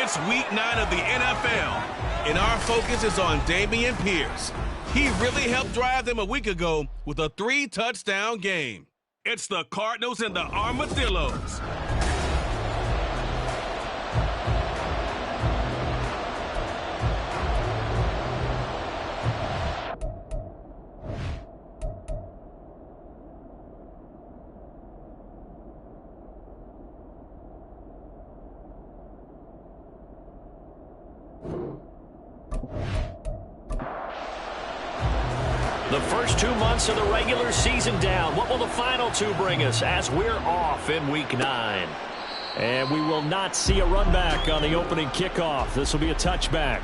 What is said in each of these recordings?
It's week 9 of the NFL, and our focus is on Dameon Pierce. He really helped drive them a week ago with a 3-touchdown game. It's the Cardinals and the Armadillos. The first 2 months of the regular season down. What will the final 2 bring us as we're off in week 9? And we will not see a run back on the opening kickoff. This will be a touchback.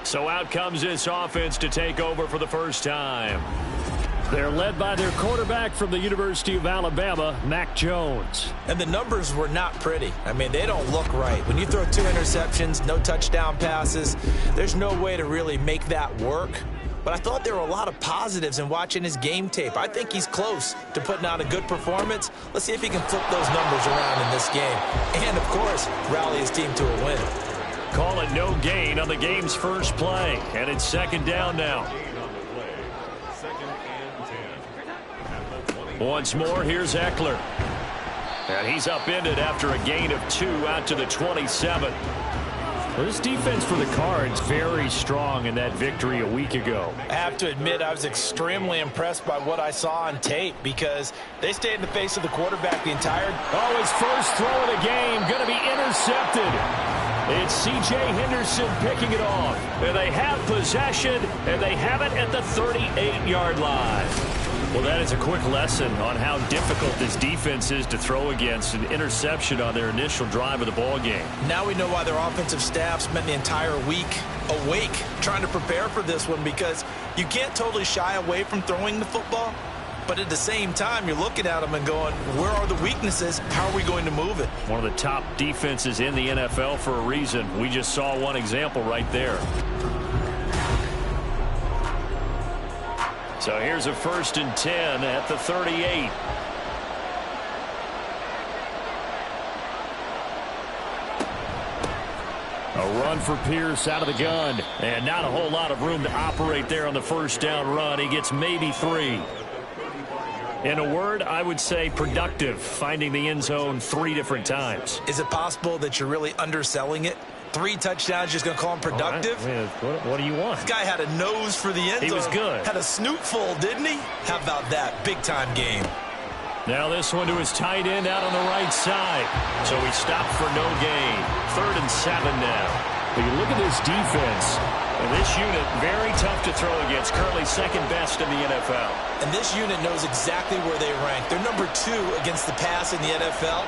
So out comes this offense to take over for the first time. They're led by their quarterback from the University of Alabama, Mac Jones. And the numbers were not pretty. I mean, they don't look right. When you throw 2 interceptions, no touchdown passes, there's no way to really make that work. But I thought there were a lot of positives in watching his game tape. I think he's close to putting out a good performance. Let's see if he can flip those numbers around in this game. And, of course, rally his team to a win. Call it no gain on the game's first play. And it's second down now. Once more, here's Eckler. And he's upended after a gain of 2 out to the 27. Well, this defense for the Cards very strong in that victory a week ago. I have to admit I was extremely impressed by what I saw on tape because they stayed in the face of the quarterback the entire... Oh, his first throw of the game going to be intercepted. It's C.J. Henderson picking it off. And they have possession, and they have it at the 38-yard line. Well, that is a quick lesson on how difficult this defense is to throw against. An interception on their initial drive of the ball game. Now we know why their offensive staff spent the entire week awake trying to prepare for this one, because you can't totally shy away from throwing the football. But at the same time, you're looking at them and going, where are the weaknesses? How are we going to move it? One of the top defenses in the NFL for a reason. We just saw one example right there. So here's a 1st and 10 at the 38. A run for Pierce out of the gun. And not a whole lot of room to operate there on the first down run. He gets maybe 3. In a word, I would say productive, finding the end zone 3 different times. Is it possible that you're really underselling it? 3 touchdowns, just going to call him productive? Right. What do you want? This guy had a nose for the end zone. He was good. Had a snoot full, didn't he? How about that? Big-time game. Now this one to his tight end out on the right side. So he stopped for no gain. 3rd and 7 now. But you look at this defense, and this unit very tough to throw against. Currently 2nd best in the NFL. And this unit knows exactly where they rank. They're number 2 against the pass in the NFL.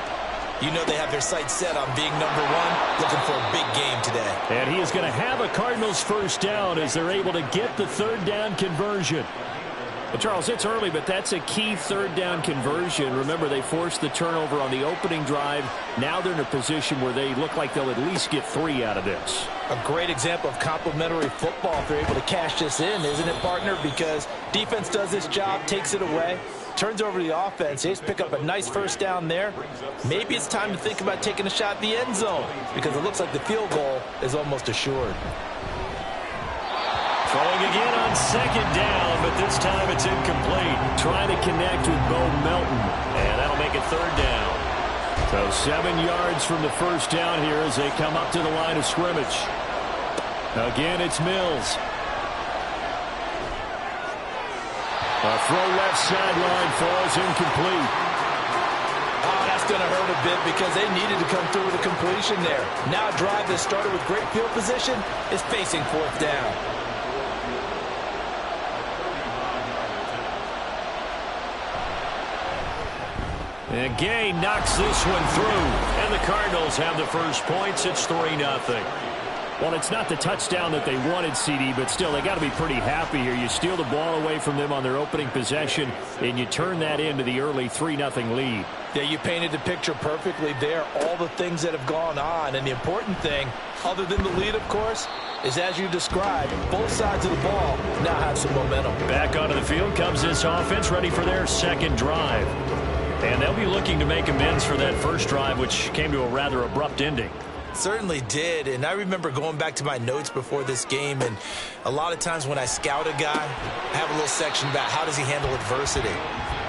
You know they have their sights set on being number 1, looking for a big game today. And he is going to have a Cardinals first down as they're able to get the 3rd down conversion. Well, Charles, it's early, but that's a key 3rd down conversion. Remember, they forced the turnover on the opening drive. Now they're in a position where they look like they'll at least get 3 out of this. A great example of complementary football if they're able to cash this in, isn't it, partner? Because defense does this job, takes it away, turns over the offense. They just pick up a nice first down there. Maybe it's time to think about taking a shot at the end zone, because it looks like the field goal is almost assured. Throwing again on 2nd down, but this time it's incomplete. Trying to connect with Bo Melton, and that'll make it 3rd down. So 7 yards from the first down here as they come up to the line of scrimmage. Again, it's Mills. A throw left sideline falls incomplete. Oh, that's going to hurt a bit because they needed to come through with a completion there. Now a drive that started with great field position is facing 4th down. And Gay knocks this one through. And the Cardinals have the first points. It's 3-0. Well, it's not the touchdown that they wanted, CD, but still, they got to be pretty happy here. You steal the ball away from them on their opening possession, and you turn that into the early 3-0 lead. Yeah, you painted the picture perfectly there, all the things that have gone on. And the important thing, other than the lead, of course, is as you described, both sides of the ball now have some momentum. Back onto the field comes this offense, ready for their second drive. And they'll be looking to make amends for that first drive, which came to a rather abrupt ending. Certainly did, and I remember going back to my notes before this game, and a lot of times when I scout a guy, I have a little section about how does he handle adversity.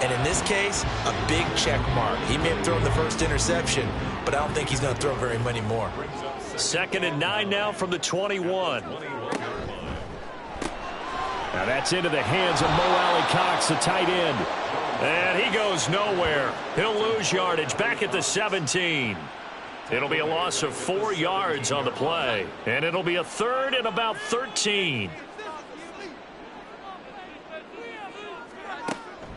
And in this case, a big check mark. He may have thrown the first interception, but I don't think he's going to throw very many more. 2nd and 9 now from the 21. Now that's into the hands of Mo Alley-Cox, the tight end. And he goes nowhere. He'll lose yardage back at the 17. It'll be a loss of 4 yards on the play. And it'll be a 3rd and about 13.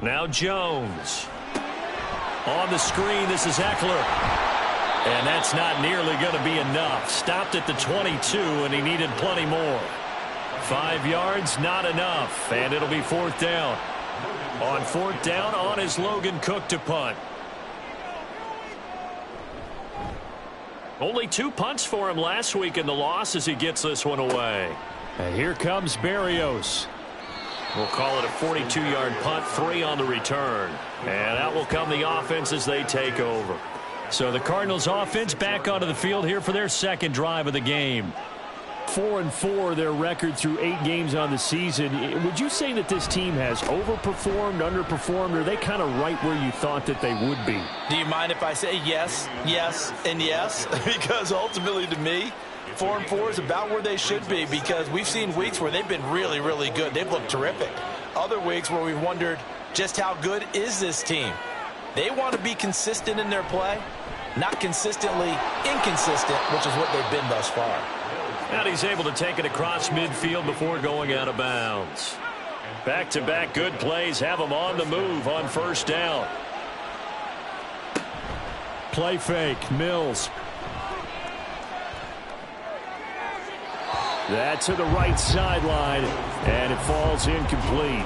Now Jones. On the screen, this is Eckler. And that's not nearly going to be enough. Stopped at the 22, and he needed plenty more. 5 yards, not enough. And it'll be 4th down. On 4th down, on is Logan Cook to punt. Only 2 punts for him last week in the loss as he gets this one away. And here comes Berrios. We'll call it a 42-yard punt, 3 on the return. And out will come the offense as they take over. So the Cardinals offense back onto the field here for their 2nd drive of the game. 4-4 their record through 8 games on the season. Would you say that this team has overperformed, underperformed, or are they kind of right where you thought that they would be? Do you mind if I say yes, yes, and yes? Because ultimately to me, 4-4 is about where they should be, because we've seen weeks where they've been really, really good. They've looked terrific. Other weeks where we've wondered just how good is this team. They want to be consistent in their play, not consistently inconsistent, which is what they've been thus far. And he's able to take it across midfield before going out of bounds. Back-to-back good plays have him on the move on 1st down. Play fake, Mills. That's to the right sideline, and it falls incomplete.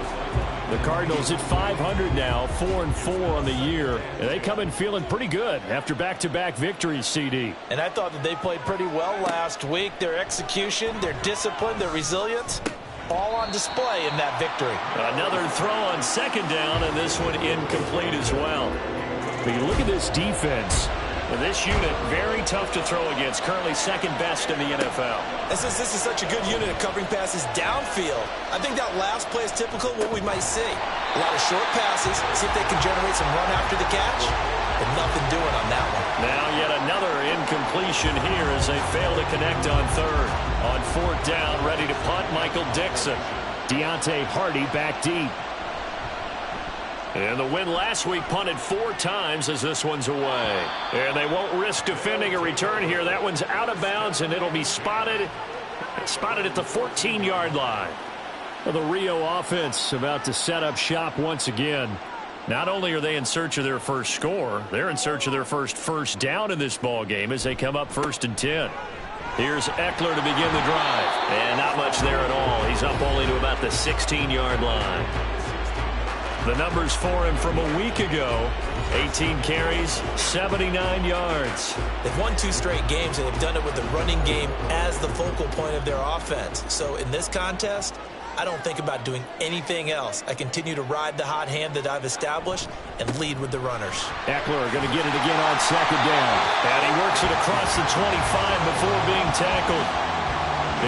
The Cardinals at 500 now, 4-4 on the year. And they come in feeling pretty good after back-to-back victories, CD. And I thought that they played pretty well last week. Their execution, their discipline, their resilience, all on display in that victory. Another throw on 2nd down, and this one incomplete as well. But you look at this defense. This unit, very tough to throw against. Currently 2nd best in the NFL. And since this is such a good unit of covering passes downfield, I think that last play is typical of what we might see. A lot of short passes, see if they can generate some run after the catch, but nothing doing on that one. Now yet another incompletion here as they fail to connect on 3rd. On 4th down, ready to punt, Michael Dixon. Deontay Hardy back deep. And the win last week punted 4 times as this one's away. And they won't risk defending a return here. That one's out of bounds, and it'll be spotted at the 14-yard line. Well, the Rio offense about to set up shop once again. Not only are they in search of their first score, they're in search of their first down in this ball game as they come up 1st and 10. Here's Eckler to begin the drive. And not much there at all. He's up only to about the 16-yard line. The numbers for him from a week ago, 18 carries, 79 yards. They've won 2 straight games, and they've done it with the running game as the focal point of their offense. So in this contest, I don't think about doing anything else. I continue to ride the hot hand that I've established and lead with the runners. Eckler going to get it again on 2nd down. And he works it across the 25 before being tackled.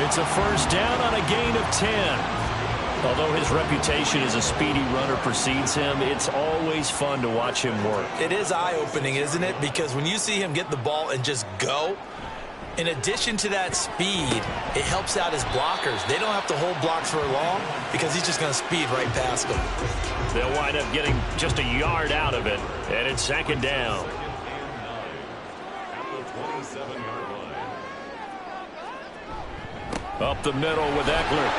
It's a 1st down on a gain of 10. Although his reputation as a speedy runner precedes him, it's always fun to watch him work. It is eye-opening, isn't it? Because when you see him get the ball and just go, in addition to that speed, it helps out his blockers. They don't have to hold blocks for long because he's just going to speed right past them. They'll wind up getting just a yard out of it, and it's 2nd down. Up the middle with Eckler.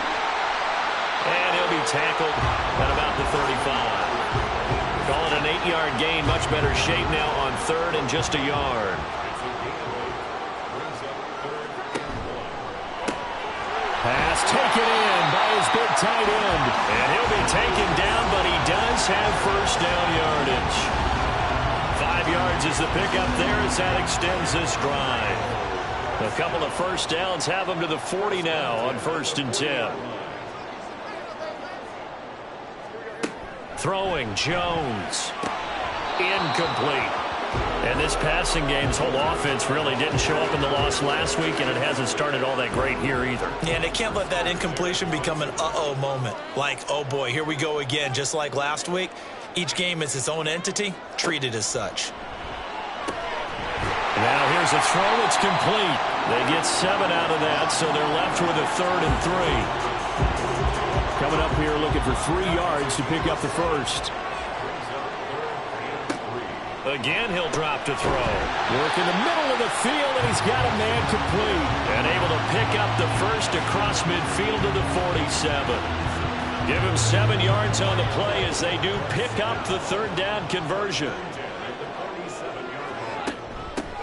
And he'll be tackled at about the 35. Call it an 8-yard gain. Much better shape now on 3rd and just a yard. Pass taken in by his big tight end. And he'll be taken down, but he does have 1st down yardage. 5 yards is the pickup there as that extends this drive. A couple of 1st downs have him to the 40 now on 1st and 10. Throwing, Jones. Incomplete. And this passing game, this whole offense really didn't show up in the loss last week, and it hasn't started all that great here either. Yeah, and they can't let that incompletion become an uh-oh moment. Like, oh boy, here we go again, just like last week. Each game is its own entity, treated as such. Now here's a throw. It's complete. They get 7 out of that, so they're left with a 3rd and 3. Coming up here looking for 3 yards to pick up the first. Again, he'll drop to throw. Work in the middle of the field, and he's got a man complete. And able to pick up the first across midfield to the 47. Give him 7 yards on the play as they do pick up the 3rd down conversion.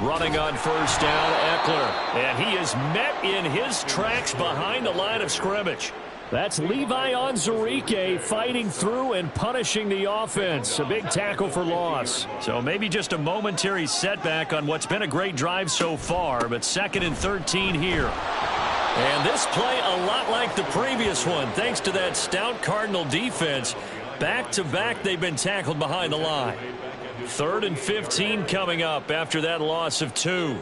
Running on first down, Eckler. And he is met in his tracks behind the line of scrimmage. That's Levi Onwuzurike fighting through and punishing the offense. A big tackle for loss. So maybe just a momentary setback on what's been a great drive so far, but 2nd and 13 here. And this play a lot like the previous one, thanks to that stout Cardinal defense. Back-to-back, they've been tackled behind the line. 3rd and 15 coming up after that loss of 2.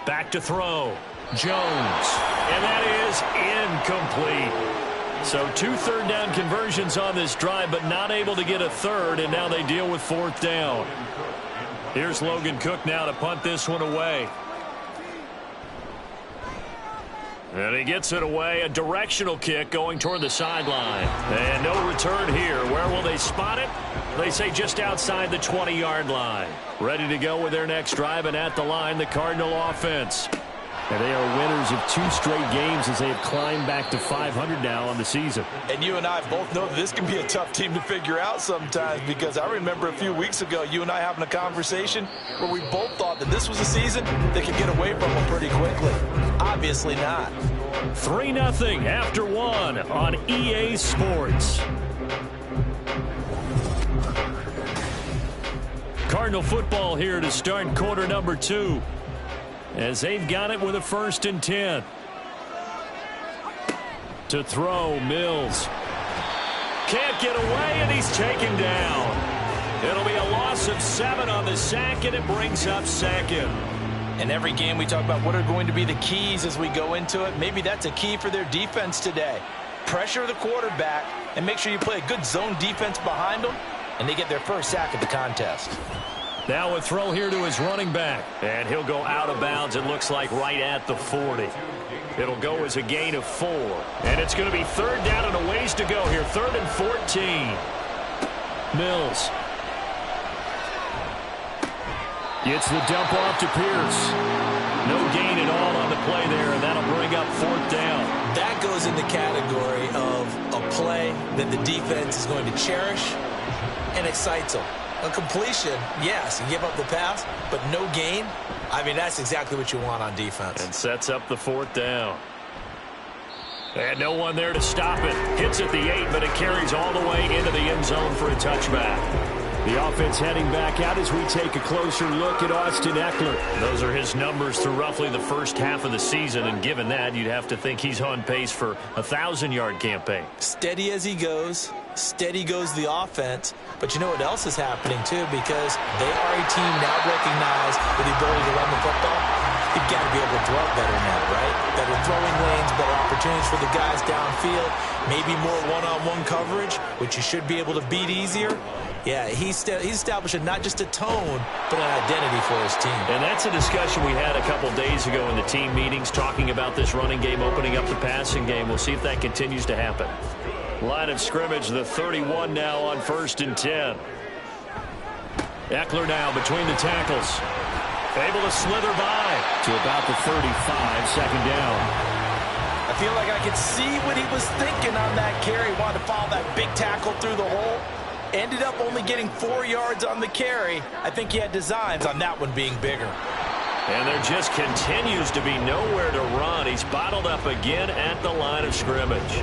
Back to throw. Jones. And that is incomplete. So 2 third down conversions on this drive, but not able to get a 3rd, and now they deal with 4th down. Here's Logan Cook now to punt this one away. And he gets it away. A directional kick going toward the sideline. And no return here. Where will they spot it? They say just outside the 20-yard line. Ready to go with their next drive, and at the line, the Cardinal offense. And they are winners of 2 straight games as they have climbed back to 500 now on the season. And you and I both know that this can be a tough team to figure out sometimes, because I remember a few weeks ago you and I having a conversation where we both thought that this was a season that could get away from them pretty quickly. Obviously not. 3-0 after 1 on EA Sports. Cardinal football here to start quarter number 2. As they've got it with a 1st and 10. To throw, Mills. Can't get away, and he's taken down. It'll be a loss of 7 on the sack, and it brings up 2nd. In every game we talk about what are going to be the keys as we go into it. Maybe that's a key for their defense today. Pressure the quarterback and make sure you play a good zone defense behind them, and they get their first sack of the contest. Now a throw here to his running back. And he'll go out of bounds, it looks like, right at the 40. It'll go as a gain of 4. And it's going to be 3rd down and a ways to go here. 3rd and 14. Mills. Gets the dump off to Pierce. No gain at all on the play there, and that'll bring up 4th down. That goes in the category of a play that the defense is going to cherish and excites them. A completion, yes, you give up the pass, but no gain. I mean, that's exactly what you want on defense. And sets up the 4th down. And no one there to stop it. Hits at the 8, but it carries all the way into the end zone for a touchback. The offense heading back out as we take a closer look at Austin Eckler. Those are his numbers through roughly the first half of the season, and given that, you'd have to think he's on pace for a 1,000-yard campaign. Steady as he goes. Steady goes the offense. But you know what else is happening, too, because they are a team now recognized with the ability to run the football. You've got to be able to throw it better now, right? Better throwing lanes, better opportunities for the guys downfield, maybe more one-on-one coverage, which you should be able to beat easier. Yeah, he's establishing not just a tone, but an identity for his team. And that's a discussion we had a couple days ago in the team meetings, talking about this running game opening up the passing game. We'll see if that continues to happen. Line of scrimmage, the 31 now on 1st and 10. Eckler now between the tackles. Able to slither by to about the 35, 2nd down. I feel like I could see what he was thinking on that carry. Wanted to follow that big tackle through the hole. Ended up only getting 4 yards on the carry. I think he had designs on that one being bigger. And there just continues to be nowhere to run. He's bottled up again at the line of scrimmage.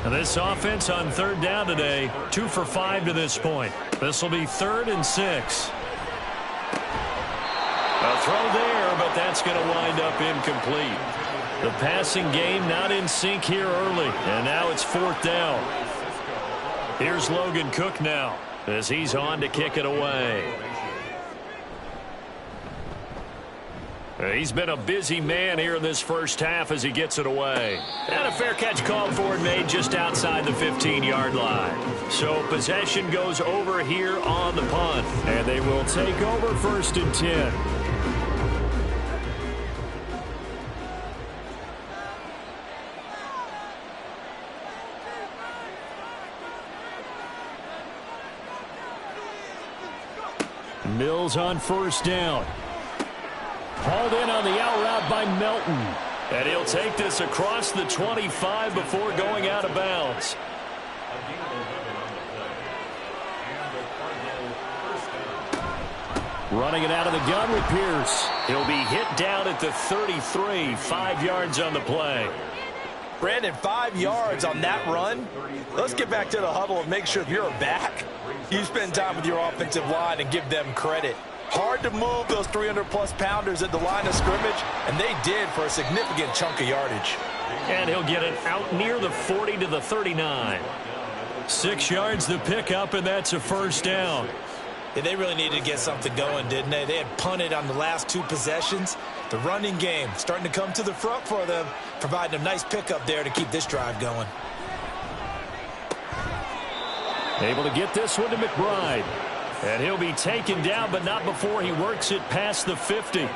And this offense on 3rd down today, 2 for 5 to this point. This will be 3rd and 6. A throw there, but that's going to wind up incomplete. The passing game not in sync here early, and now it's 4th down. Here's Logan Cook now as he's on to kick it away. He's been a busy man here in this first half as he gets it away. And a fair catch called for and made just outside the 15-yard line. So possession goes over here on the punt. And they will take over 1st and 10. Mills on 1st down. Hauled in on the out route by Melton. And he'll take this across the 25 before going out of bounds. Running it out of the gun with Pierce. He'll be hit down at the 33, 5 yards on the play. Brandon, 5 yards on that run. Let's get back to the huddle and make sure if you're a back, you spend time with your offensive line and give them credit. Hard to move those 300-plus pounders at the line of scrimmage, and they did for a significant chunk of yardage. And he'll get it out near the 40 to the 39. 6 yards the pickup, and that's a 1st down. Yeah, they really needed to get something going, didn't they? They had punted on the last 2 possessions. The running game starting to come to the front for them, providing a nice pickup there to keep this drive going. Able to get this one to McBride. And he'll be taken down, but not before he works it past the 50.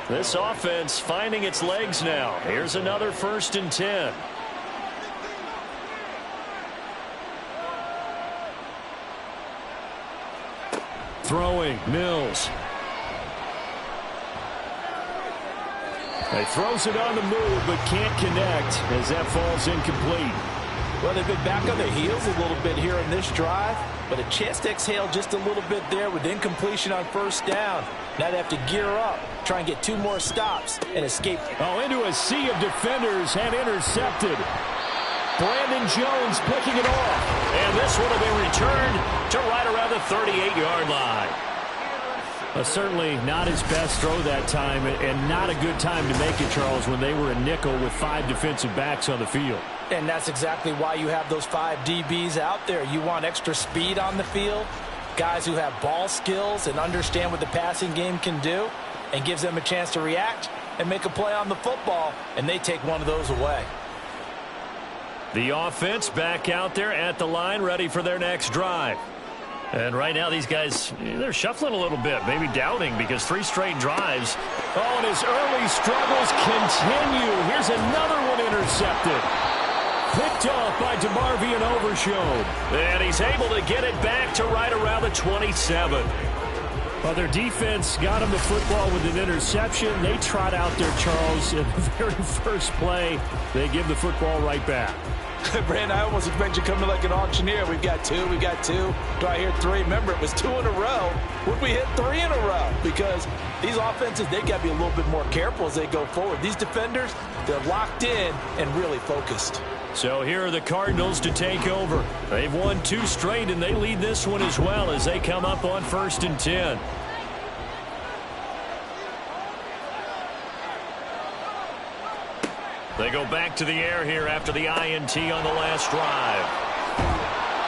This offense finding its legs now. Here's another 1st and 10. Throwing, Mills. He throws it on the move, but can't connect as that falls incomplete. Well, they've been back on their heels a little bit here in this drive, but a chance to exhale just a little bit there with incompletion on 1st down. Now they have to gear up, try and get 2 more stops, and escape. Oh, into a sea of defenders and intercepted. Brandon Jones picking it off. And this one will be returned to right around the 38-yard line. Certainly not his best throw that time, and not a good time to make it, Charles, when they were a nickel with 5 defensive backs on the field. And that's exactly why you have those 5 DBs out there. You want extra speed on the field, guys who have ball skills and understand what the passing game can do, and gives them a chance to react and make a play on the football, and they take one of those away. The offense back out there at the line, ready for their next drive. And right now these guys, they're shuffling a little bit, maybe doubting, because 3 straight drives. Oh, and his early struggles continue. Here's another one intercepted. Picked off by DeMarvion Overshown. And he's able to get it back to right around the 27. Well, their defense got him the football with an interception. They trot out there, Charles, in the very first play. They give the football right back. Brandon, I almost expect you coming like an auctioneer. We've got 2, we got 2. Do I hear 3? Remember, it was 2 in a row. Would we hit 3 in a row? Because these offenses, they got to be a little bit more careful as they go forward. These defenders, they're locked in and really focused. So here are the Cardinals to take over. They've won 2 straight, and they lead this one as well as they come up on 1st and 10. They go back to the air here after the INT on the last drive.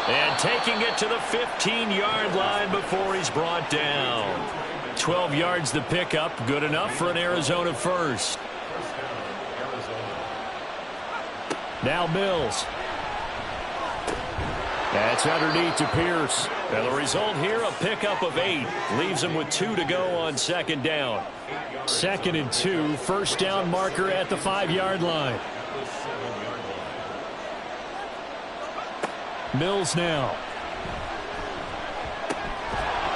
And taking it to the 15-yard line before he's brought down. 12 yards the pickup, good enough for an Arizona 1st. Now Mills. That's underneath to Pierce. And the result here, a pickup of 8. Leaves him with 2 to go on 2nd down. 2nd and 2, 1st down marker at the 5-yard line. Mills now.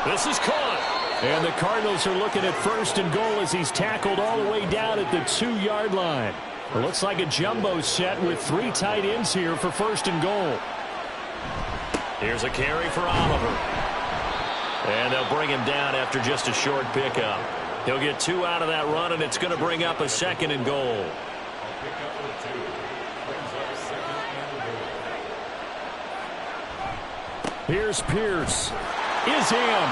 This is caught. And the Cardinals are looking at 1st and goal as he's tackled all the way down at the 2-yard line. It looks like a jumbo set with 3 tight ends here for 1st and goal. Here's a carry for Oliver. And they'll bring him down after just a short pickup. He'll get 2 out of that run, and it's going to bring up a 2nd and goal. Here's Pierce. Is in.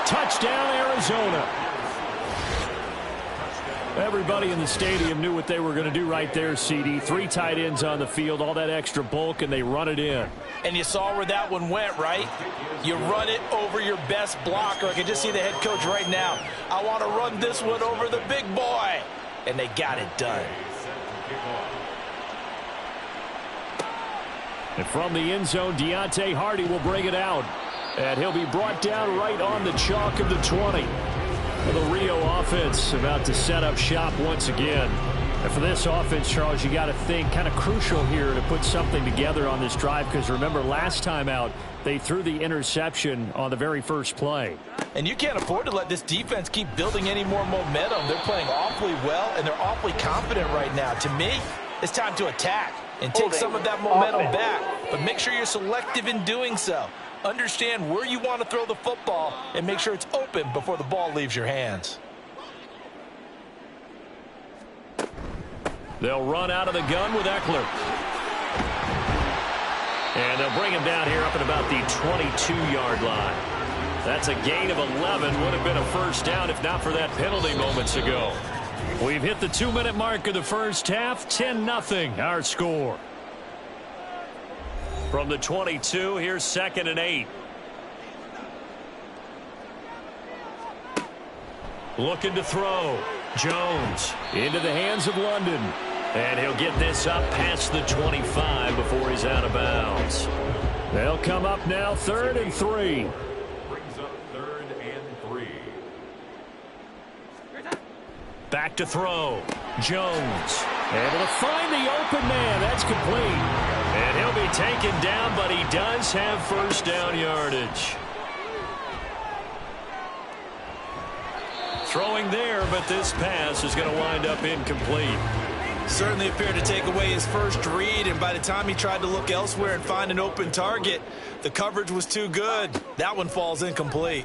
Touchdown, Arizona. Everybody in the stadium knew what they were going to do right there, CD. 3 tight ends on the field, all that extra bulk, and they run it in. And you saw where that one went, right? You run it over your best blocker. I can just see the head coach right now. I want to run this one over the big boy. And they got it done. And from the end zone, Deontay Hardy will bring it out. And he'll be brought down right on the chalk of the 20. The Rio offense about to set up shop once again. And for this offense, Charles, you got to think kind of crucial here to put something together on this drive, because remember last time out they threw the interception on the very first play. And you can't afford to let this defense keep building any more momentum. They're playing awfully well, and they're awfully confident right now. To me, it's time to attack and take some of that momentum back, but make sure you're selective in doing so. Understand where you want to throw the football and make sure it's open before the ball leaves your hands. They'll run out of the gun with Eckler. And they'll bring him down here up at about the 22-yard line. That's a gain of 11. Would have been a first down if not for that penalty moments ago. We've hit the 2-minute mark of the first half. 10-0 our score. From the 22, here's 2nd and 8. Looking to throw. Jones into the hands of London. And he'll get this up past the 25 before he's out of bounds. They'll come up now 3rd and 3. Brings up 3rd and 3. Back to throw. Jones able to find the open man. That's complete. And he'll be taken down, but he does have first down yardage. Throwing there, but this pass is going to wind up incomplete. Certainly appeared to take away his first read, and by the time he tried to look elsewhere and find an open target, the coverage was too good. That one falls incomplete.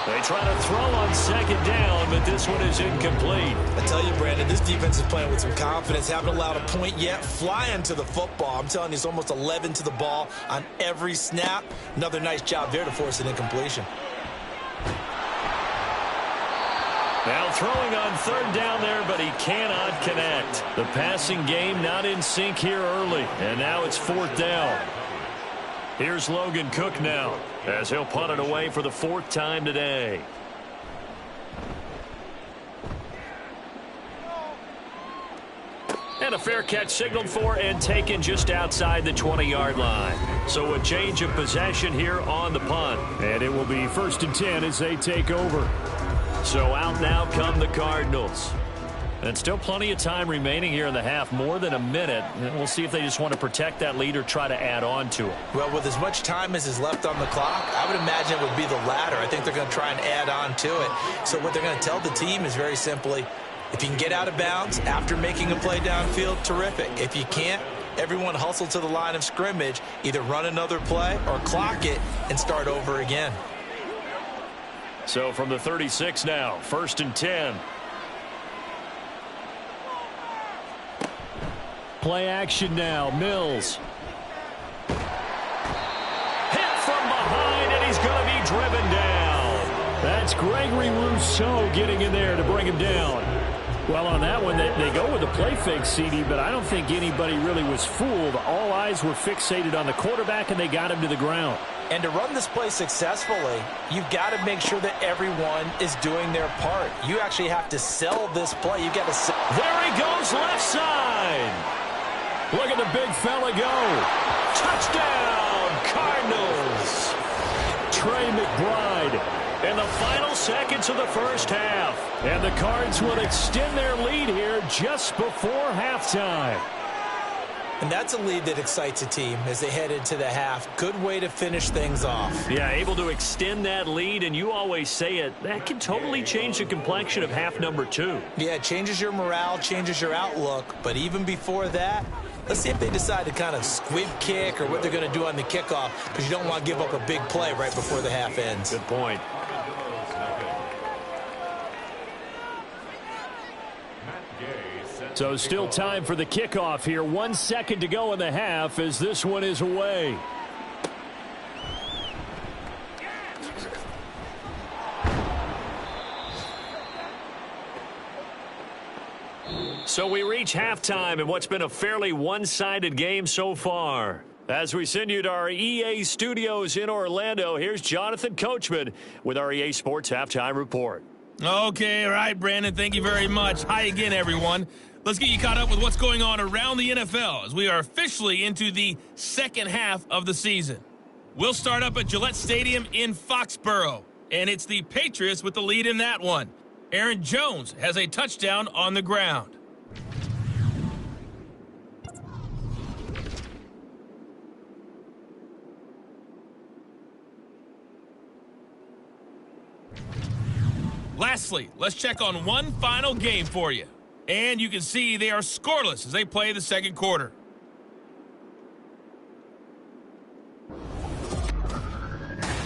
They try to throw on 2nd down, but this one is incomplete. I tell you, Brandon, this defense is playing with some confidence. Haven't allowed a point yet. Flying to the football. I'm telling you, it's almost 11 to the ball on every snap. Another nice job there to force an incompletion. Now throwing on 3rd down there, but he cannot connect. The passing game not in sync here early, and now it's 4th down. Here's Logan Cook now, as he'll punt it away for the 4th time today. And a fair catch signaled for and taken just outside the 20-yard line. So a change of possession here on the punt. And it will be 1st and 10 as they take over. So out now come the Cardinals. And still plenty of time remaining here in the half, more than a minute. And we'll see if they just want to protect that lead or try to add on to it. Well, with as much time as is left on the clock, I would imagine it would be the latter. I think they're going to try and add on to it. So what they're going to tell the team is very simply, if you can get out of bounds after making a play downfield, terrific. If you can't, everyone hustle to the line of scrimmage, either run another play or clock it and start over again. So from the 36 now, 1st and 10. Play action now. Mills. Hit from behind, and he's going to be driven down. That's Gregory Rousseau getting in there to bring him down. Well, on that one, they go with the play fake, CD, but I don't think anybody really was fooled. All eyes were fixated on the quarterback, and they got him to the ground. And to run this play successfully, you've got to make sure that everyone is doing their part. You actually have to sell this play. You've got to sell. There he goes, left side. Look at the big fella go. Touchdown, Cardinals. Trey McBride in the final seconds of the first half. And the Cards will extend their lead here just before halftime. And that's a lead that excites a team as they head into the half. Good way to finish things off. Yeah, able to extend that lead, and you always say it, that can totally change the complexion of half number 2. Yeah, it changes your morale, changes your outlook. But even before that, let's see if they decide to kind of squib kick or what they're going to do on the kickoff, because you don't want to give up a big play right before the half ends. Good point. So still time for the kickoff here. 1 second to go in the half as this one is away. So we reach halftime in what's been a fairly one-sided game so far. As we send you to our EA studios in Orlando, here's Jonathan Coachman with our EA Sports Halftime Report. Okay, all right, Brandon, thank you very much. Hi again, everyone. Let's get you caught up with what's going on around the NFL as we are officially into the second half of the season. We'll start up at Gillette Stadium in Foxborough, and it's the Patriots with the lead in that one. Aaron Jones has a touchdown on the ground. Lastly, let's check on one final game for you. And you can see they are scoreless as they play the second quarter.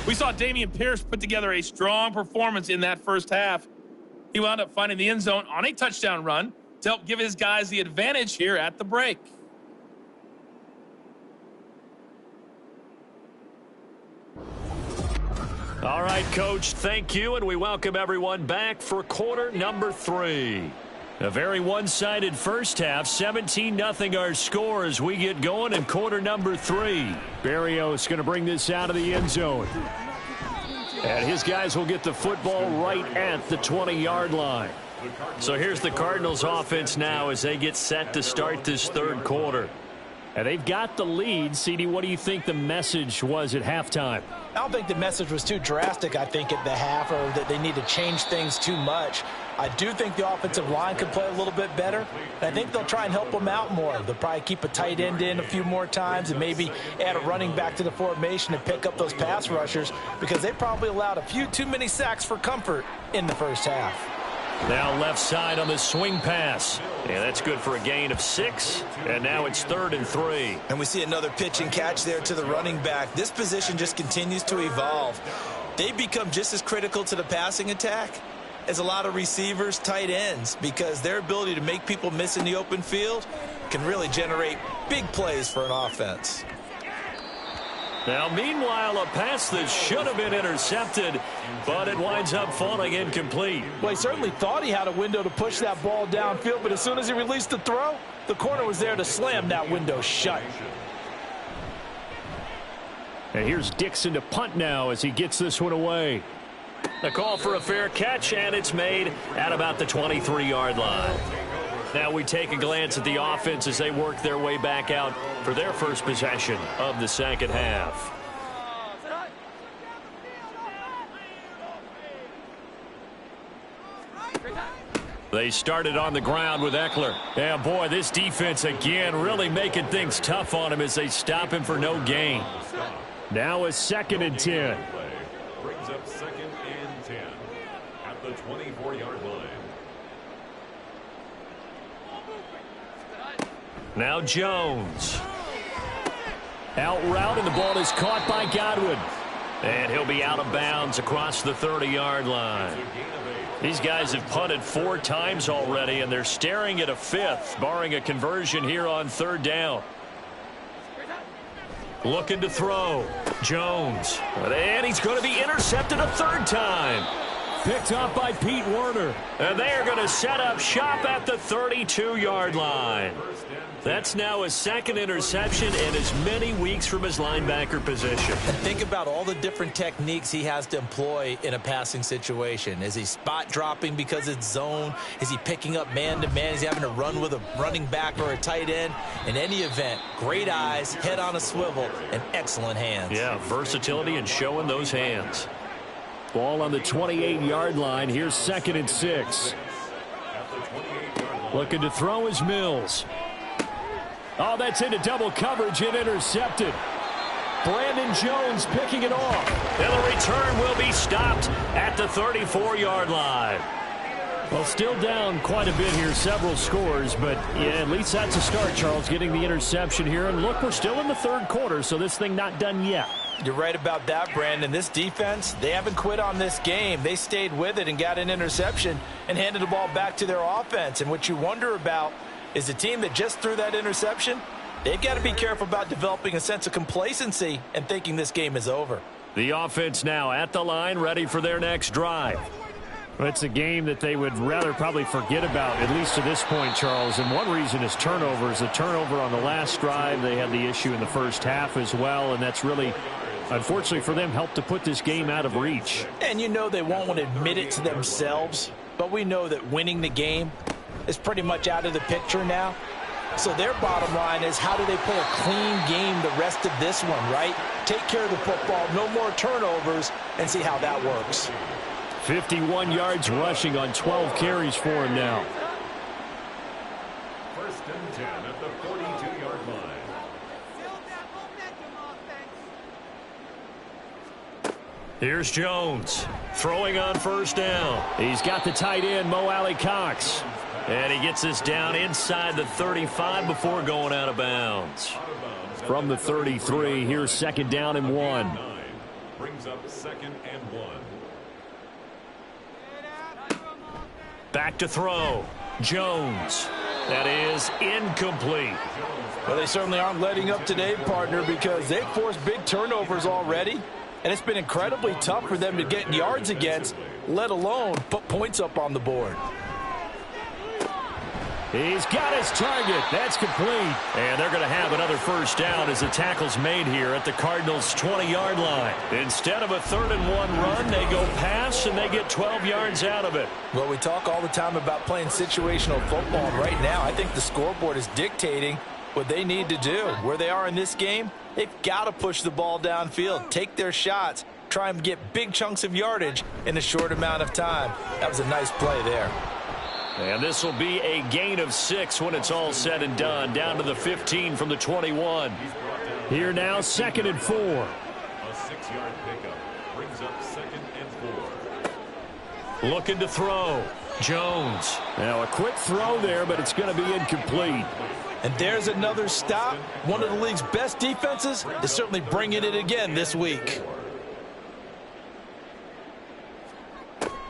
We saw Dameon Pierce put together a strong performance in that first half. He wound up finding the end zone on a touchdown run to help give his guys the advantage here at the break. All right, Coach, thank you, and we welcome everyone back for quarter number 3. A very one-sided first half, 17-0 our score as we get going in quarter number 3. Berrios going to bring this out of the end zone. And his guys will get the football right at the 20-yard line. So here's the Cardinals offense now as they get set to start this third quarter. And they've got the lead. CD, what do you think the message was at halftime? I don't think the message was too drastic, I think, at the half, or that they need to change things too much. I do think the offensive line could play a little bit better. And I think they'll try and help them out more. They'll probably keep a tight end in a few more times and maybe add a running back to the formation and pick up those pass rushers because they probably allowed a few too many sacks for comfort in the first half. Now left side on the swing pass. Yeah, that's good for a gain of 6. And now it's 3rd and 3. And we see another pitch and catch there to the running back. This position just continues to evolve. They become just as critical to the passing attack as a lot of receivers, tight ends, because their ability to make people miss in the open field can really generate big plays for an offense. Now, meanwhile, a pass that should have been intercepted, but it winds up falling incomplete. Well, he certainly thought he had a window to push that ball downfield, but as soon as he released the throw, the corner was there to slam that window shut. And here's Dixon to punt now as he gets this one away. The call for a fair catch, and it's made at about the 23-yard line. Now we take a glance at the offense as they work their way back out for their first possession of the second half. They started on the ground with Eckler. Yeah, boy, this defense again really making things tough on him as they stop him for no gain. Now a 2nd and 10. Brings up 2nd and 10 at the 24-yard line. Now Jones. Out route, and the ball is caught by Godwin. And he'll be out of bounds across the 30-yard line. These guys have punted 4 times already, and they're staring at a 5th, barring a conversion here on 3rd down. Looking to throw. Jones. And he's going to be intercepted a 3rd time. Picked up by Pete Werner. And they are going to set up shop at the 32-yard line. That's now his 2nd interception and as many weeks from his linebacker position. And think about all the different techniques he has to employ in a passing situation. Is he spot dropping because it's zone? Is he picking up man-to-man? Is he having to run with a running back or a tight end? In any event, great eyes, head on a swivel, and excellent hands. Yeah, versatility and showing those hands. Ball on the 28-yard line. Here's 2nd and 6. Looking to throw is Mills. Oh, that's into double coverage and intercepted. Brandon Jones picking it off. And the return will be stopped at the 34-yard line. Well, still down quite a bit here, several scores, but yeah, at least that's a start, Charles, getting the interception here. And look, we're still in the 3rd quarter, so this thing not done yet. You're right about that, Brandon. This defense, they haven't quit on this game. They stayed with it and got an interception and handed the ball back to their offense. And what you wonder about is the team that just threw that interception, they've got to be careful about developing a sense of complacency and thinking this game is over. The offense now at the line, ready for their next drive. Well, it's a game that they would rather probably forget about, at least to this point, Charles. And one reason is turnovers. A turnover on the last drive. They had the issue in the first half as well, and that's really, unfortunately for them, helped to put this game out of reach. And you know they won't want to admit it to themselves, but we know that winning the game is pretty much out of the picture now. So their bottom line is, how do they play a clean game the rest of this one, right? Take care of the football, no more turnovers, and see how that works. 51 yards rushing on 12 carries for him now. First and 10 at the 42-yard line. Here's Jones throwing on first down. He's got the tight end, Mo Alley-Cox. And he gets this down inside the 35 before going out of bounds. From the 33, here's second down and 1. Brings up second and 1. Back to throw. Jones. That is incomplete. Well, they certainly aren't letting up today, partner, because they've forced big turnovers already. And it's been incredibly tough for them to get yards against, let alone put points up on the board. He's got his target. That's complete. And they're going to have another first down as the tackle's made here at the Cardinals' 20-yard line. Instead of a 3rd and 1 run, they go pass, and they get 12 yards out of it. Well, we talk all the time about playing situational football. And right now, I think the scoreboard is dictating what they need to do. Where they are in this game, they've got to push the ball downfield, take their shots, try and get big chunks of yardage in a short amount of time. That was a nice play there. And this will be a gain of 6 when it's all said and done. Down to the 15 from the 21. Here now, 2nd and 4. A 6-yard pickup brings up 2nd and 4. Looking to throw. Jones. Now a quick throw there, but it's going to be incomplete. And there's another stop. One of the league's best defenses is certainly bringing it again this week.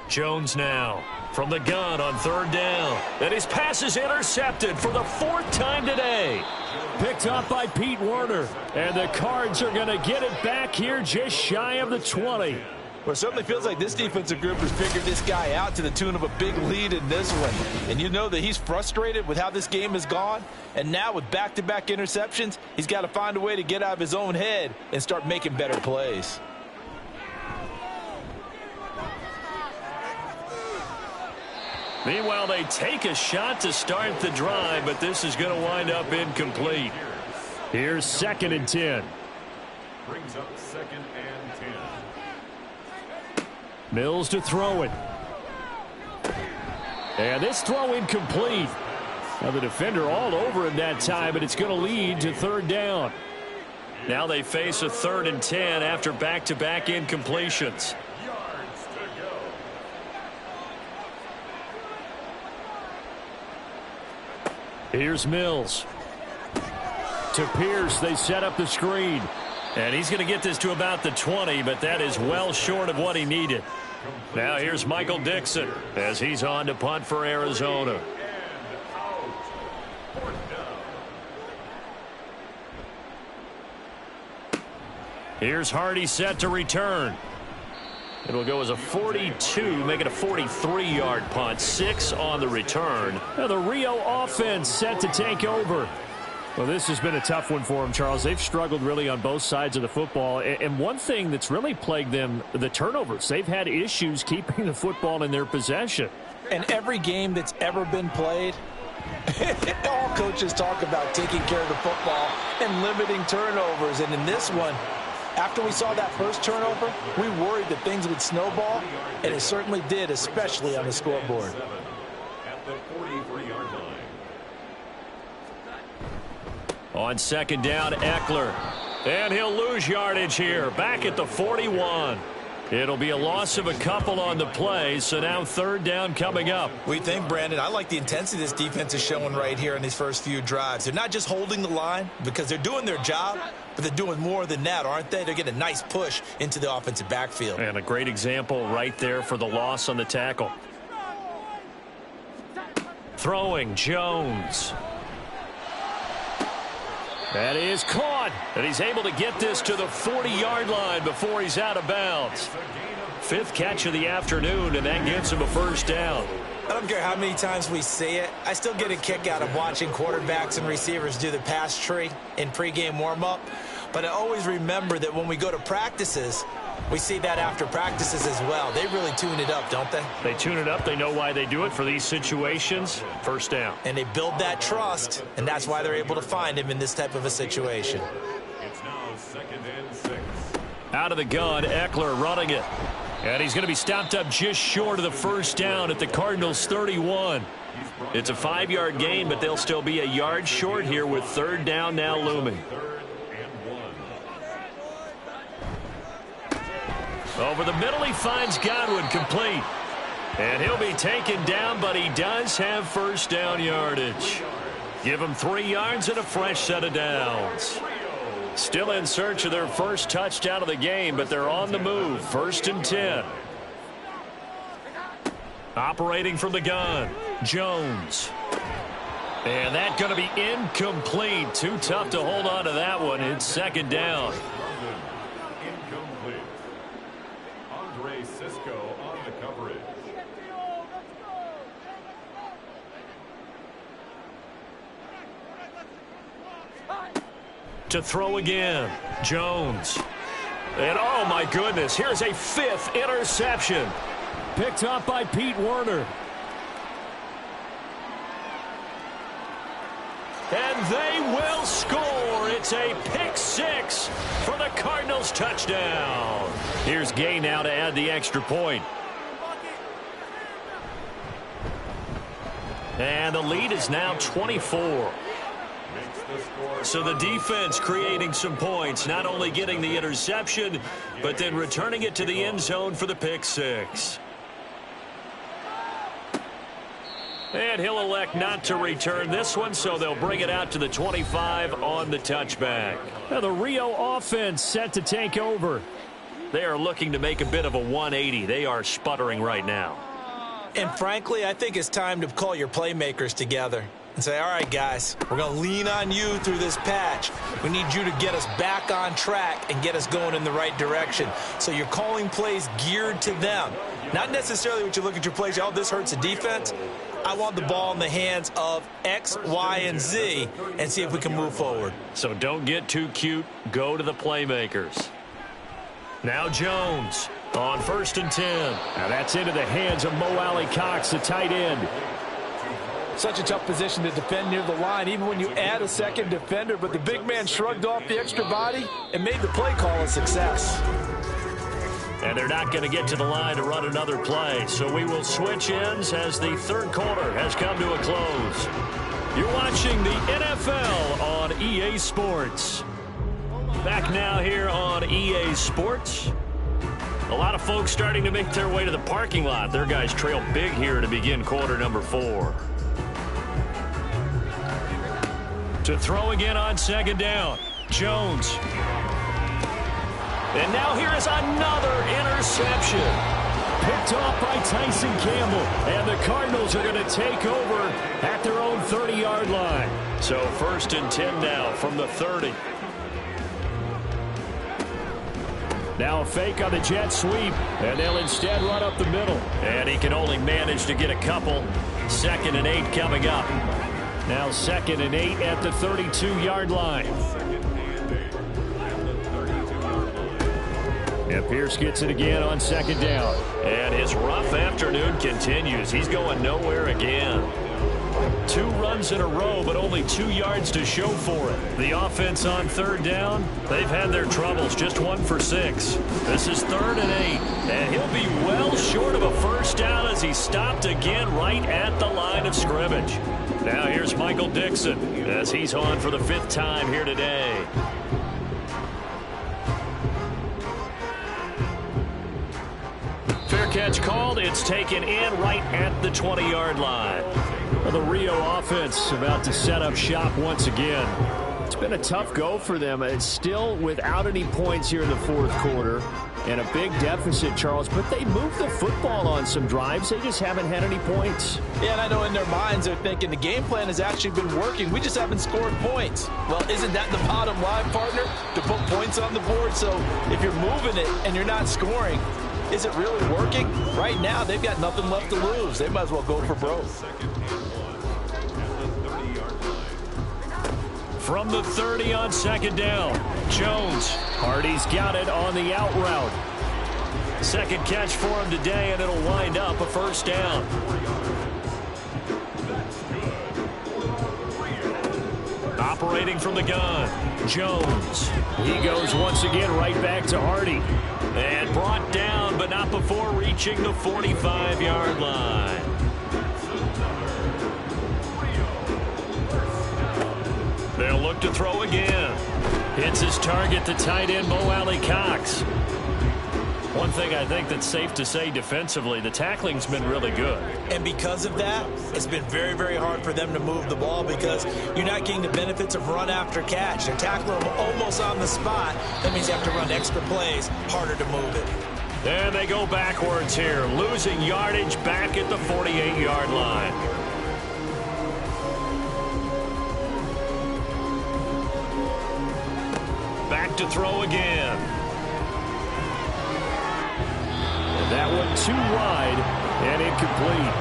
Jones now from the gun on 3rd down. And his pass is intercepted for the 4th time today. Picked up by Pete Werner. And the Cards are going to get it back here just shy of the 20. Well, it certainly feels like this defensive group has figured this guy out to the tune of a big lead in this one. And you know that he's frustrated with how this game has gone. And now with back-to-back interceptions, he's got to find a way to get out of his own head and start making better plays. Meanwhile, they take a shot to start the drive, but this is going to wind up incomplete. Here's 2nd and 10. Brings up 2nd and 10. Mills to throw it. And this throw incomplete. Now the defender all over him that time, but it's going to lead to 3rd down. Now they face a 3rd and 10 after back-to-back incompletions. Here's Mills. To Pierce, they set up the screen. And he's going to get this to about the 20, but that is well short of what he needed. Now here's Michael Dixon as he's on to punt for Arizona. Here's Hardy set to return. It'll go as a 42, make it a 43-yard punt. 6 on the return. Now the Rio offense set to take over. Well, this has been a tough one for them, Charles. They've struggled really on both sides of the football. And one thing that's really plagued them, the turnovers. They've had issues keeping the football in their possession. And every game that's ever been played, all coaches talk about taking care of the football and limiting turnovers. And in this one, after we saw that first turnover, we worried that things would snowball, and it certainly did, especially on the scoreboard. At the 43-yard line. On 2nd down, Eckler. And he'll lose yardage here, back at the 41. It'll be a loss of a couple on the play, so now 3rd down coming up. We think, Brandon, I like the intensity this defense is showing right here in these first few drives. They're not just holding the line because they're doing their job, but they're doing more than that, aren't they? They're getting a nice push into the offensive backfield. And a great example right there for the loss on the tackle. Throwing, Jones. That is caught. And he's able to get this to the 40-yard line before he's out of bounds. Fifth catch of the afternoon, and that gets him a first down. I don't care how many times we see it. I still get a kick out of watching quarterbacks and receivers do the pass tree in pregame warm-up. But I always remember that when we go to practices, we see that after practices as well. They really tune it up, don't they? They tune it up. They know why they do it for these situations. First down. And they build that trust, and that's why they're able to find him in this type of a situation. It's now 2nd and 6. Out of the gun, Eckler running it. And he's going to be stopped up just short of the first down at the Cardinals' 31. It's a 5-yard gain, but they'll still be a yard short here with third down now looming. 3rd and 1. Over the middle, he finds Godwin complete. And he'll be taken down, but he does have first down yardage. Give him 3 yards and a fresh set of downs. Still in search of their first touchdown of the game, but they're on the move. 1st and 10. Operating from the gun, Jones. And that's going to be incomplete. Too tough to hold on to that one. It's 2nd down. Incomplete. Andre Cisco on the coverage. To throw again, Jones. And oh my goodness, here's a 5th interception. Picked up by Pete Werner. And they will score. It's a pick 6 for the Cardinals touchdown. Here's Gay now to add the extra point. And the lead is now 24. So the defense creating some points, not only getting the interception, but then returning it to the end zone for the pick 6. And he'll elect not to return this one, so they'll bring it out to the 25 on the touchback. Now the Rio offense set to take over. They are looking to make a bit of a 180. They are sputtering right now. And frankly, I think it's time to call your playmakers together and say, all right, guys, we're going to lean on you through this patch. We need you to get us back on track and get us going in the right direction. So you're calling plays geared to them. Not necessarily what you look at your plays, oh, this hurts the defense. I want the ball in the hands of X, Y, and Z and see if we can move forward. So don't get too cute. Go to the playmakers. Now Jones on 1st and 10. Now that's into the hands of Mo Alley Cox, the tight end. Such a tough position to defend near the line, even when you add a second defender. But the big man shrugged off the extra body and made the play call a success. And they're not going to get to the line to run another play. So we will switch ends as the third quarter has come to a close. You're watching the NFL on EA Sports. Back now here on EA Sports. A lot of folks starting to make their way to the parking lot. Their guys trail big here to begin quarter number 4. To throw again on 2nd down, Jones. And now here is another interception. Picked off by Tyson Campbell. And the Cardinals are going to take over at their own 30-yard line. So 1st and 10 now from the 30. Now a fake on the jet sweep. And they'll instead run up the middle. And he can only manage to get a couple. 2nd and 8 coming up. Now 2nd and 8 at the 32-yard line. And Pierce gets it again on 2nd down. And his rough afternoon continues. He's going nowhere again. 2 runs in a row, but only 2 yards to show for it. The offense on 3rd down, they've had their troubles. Just 1 for 6. This is 3rd and 8. And he'll be well short of a first down as he stopped again right at the line of scrimmage. Now here's Michael Dixon as he's on for the 5th time here today. Fair catch called. It's taken in right at the 20-yard line. Well, the Rio offense about to set up shop once again. It's been a tough go for them. It's still without any points here in the 4th quarter. And a big deficit, Charles. But they moved the football on some drives. They just haven't had any points. Yeah, and I know in their minds they're thinking the game plan has actually been working. We just haven't scored points. Well, isn't that the bottom line, partner? To put points on the board. So if you're moving it and you're not scoring, Is it really working? Right now, they've got nothing left to lose. They might as well go for broke. From the 30 on second down, Jones. Hardy's got it on the out route. Second catch for him today, and it'll wind up a first down. Operating from the gun, Jones. He goes once again right back to Hardy. And brought down, but not before reaching the 45-yard line. They'll look to throw again. Hits his target to tight end Mo Alley-Cox. One thing I think that's safe to say defensively, the tackling's been really good. And because of that, it's been very, very hard for them to move the ball because you're not getting the benefits of run after catch. They're tackling them almost on the spot. That means you have to run extra plays, harder to move it. And they go backwards here, losing yardage back at the 48-yard line. Back to throw again. That one too wide and incomplete.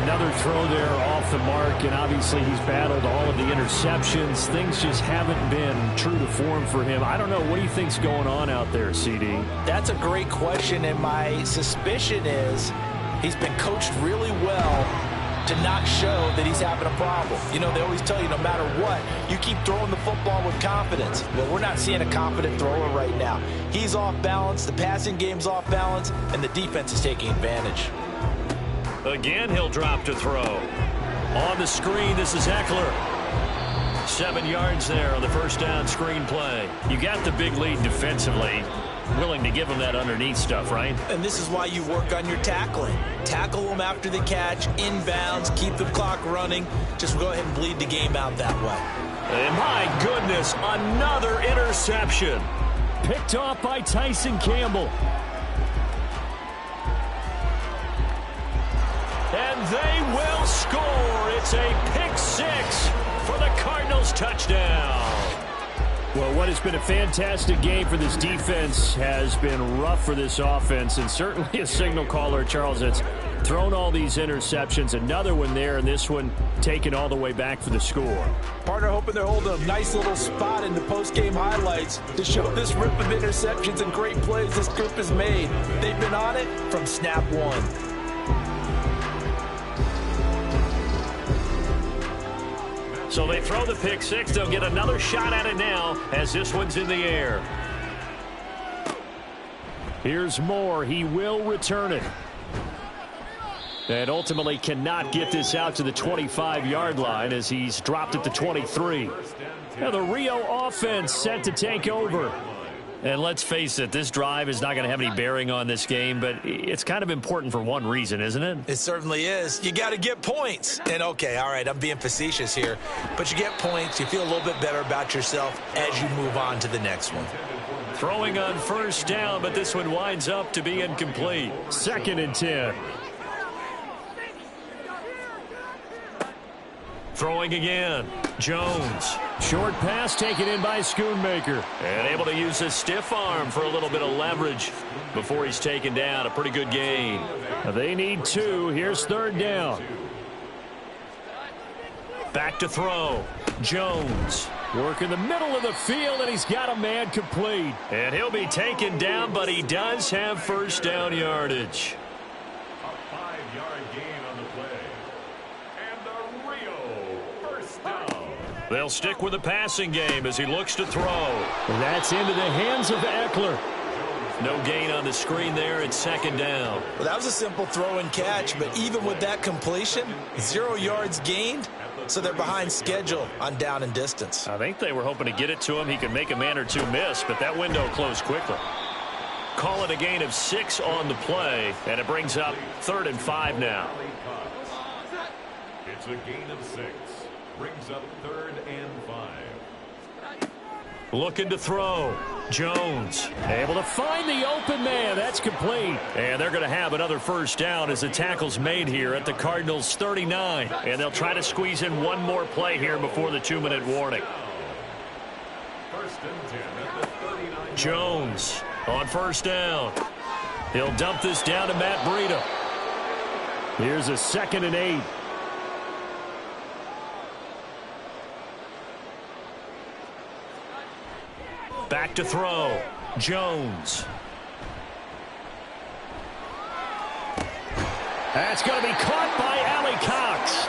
Another throw there off the mark, and obviously he's battled all of the interceptions. Things just haven't been true to form for him. I don't know. What do you think's going on out there, CD? That's a great question, and my suspicion is he's been coached really well to not show that he's having a problem. You know, they always tell you no matter what, you keep throwing the football with confidence. Well, we're not seeing a confident thrower right now. He's off balance, the passing game's off balance, and the defense is taking advantage. Again, he'll drop to throw. On the screen, this is Eckler. 7 yards there on the first down screen play. You got the big lead defensively. Willing to give him that underneath stuff, right? And this is why you work on your tackling. Tackle them after the catch, inbounds, keep the clock running. Just go ahead and bleed the game out that way. And my goodness, another interception. Picked off by Tyson Campbell. And they will score. It's a pick six for the Cardinals touchdown. Well, what has been a fantastic game for this defense has been rough for this offense, and certainly a signal caller, Charles, that's thrown all these interceptions. Another one there, and this one taken all the way back for the score. Partner hoping they're holding a nice little spot in the post-game highlights to show this rip of interceptions and great plays this group has made. They've been on it from snap one. So they throw the pick six. They'll get another shot at it now as this one's in the air. Here's Moore. He will return it. And ultimately cannot get this out to the 25-yard line as he's dropped at the 23. Now the Rio offense set to take over. And let's face it, this drive is not going to have any bearing on this game, but it's kind of important for one reason, isn't it? It certainly is. You got to get points. And, okay, all right, I'm being facetious here, but you get points. You feel a little bit better about yourself as you move on to the next one. Throwing on first down, but this one winds up to be incomplete. 2nd and 10. Throwing again. Jones. Short pass taken in by Schoonmaker. And able to use his stiff arm for a little bit of leverage before he's taken down. A pretty good gain. They need 2. Here's 3rd down. Back to throw. Jones. Work in the middle of the field, and he's got a man complete. And he'll be taken down, but he does have first down yardage. A 5-yard gain on the play. And the Rio first down. They'll stick with the passing game as he looks to throw. And that's into the hands of Eckler. No gain on the screen there. It's 2nd down. Well, that was a simple throw and catch, but even with that completion, 0 yards gained, so they're behind schedule on down and distance. I think they were hoping to get it to him. He could make a man or two miss, but that window closed quickly. Call it a gain of 6 on the play, and it brings up 3rd and 5 now. It's a gain of 6. Brings up 3rd and 5. Looking to throw. Jones able to find the open man. That's complete. And they're going to have another first down as the tackle's made here at the Cardinals' 39. And they'll try to squeeze in one more play here before the 2-minute warning. 1st and 10 at the 39. Jones on first down. He'll dump this down to Matt Breida. Here's a 2nd and 8. Back to throw. Jones. That's going to be caught by Allie Cox.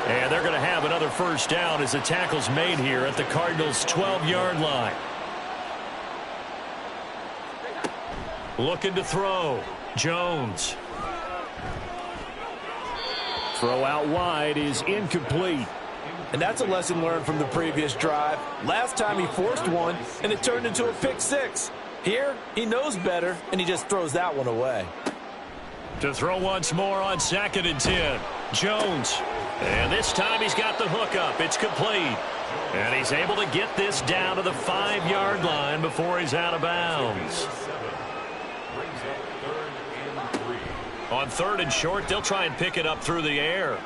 And they're going to have another first down as the tackle's made here at the Cardinals' 12-yard line. Looking to throw. Jones. Throw out wide is incomplete. And that's a lesson learned from the previous drive. Last time he forced one, and it turned into a pick 6. Here, he knows better, and he just throws that one away. To throw once more on 2nd and 10. Jones. And this time he's got the hook up. It's complete. And he's able to get this down to the 5-yard line before he's out of bounds. On 3rd and short, they'll try and pick it up through the air.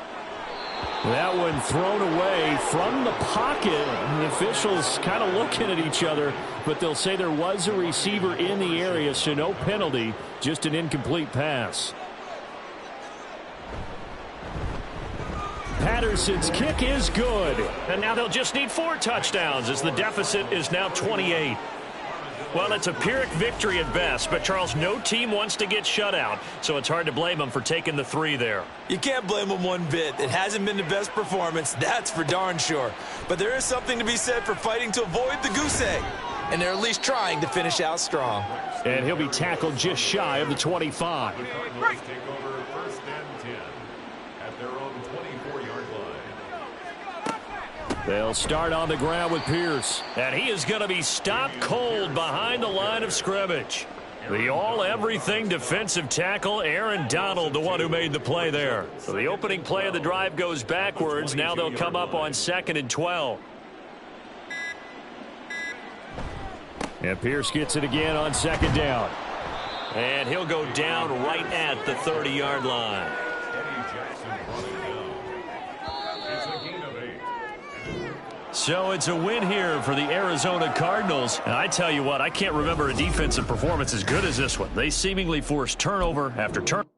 That one thrown away from the pocket. The officials kind of looking at each other, but they'll say there was a receiver in the area, so no penalty, just an incomplete pass. Patterson's kick is good. And now they'll just need 4 touchdowns as the deficit is now 28. Well, it's a Pyrrhic victory at best, but, Charles, no team wants to get shut out, so it's hard to blame them for taking the 3 there. You can't blame them one bit. It hasn't been the best performance, that's for darn sure. But there is something to be said for fighting to avoid the goose egg, and they're at least trying to finish out strong. And he'll be tackled just shy of the 25. Take over 1st and 10 at their own 24-yard line. They'll start on the ground with Pierce. And he is going to be stopped cold behind the line of scrimmage. The all-everything defensive tackle, Aaron Donald, the one who made the play there. So the opening play of the drive goes backwards. Now they'll come up on 2nd and 12. And Pierce gets it again on 2nd down. And he'll go down right at the 30-yard line. So it's a win here for the Arizona Cardinals. And I tell you what, I can't remember a defensive performance as good as this one. They seemingly forced turnover after turnover.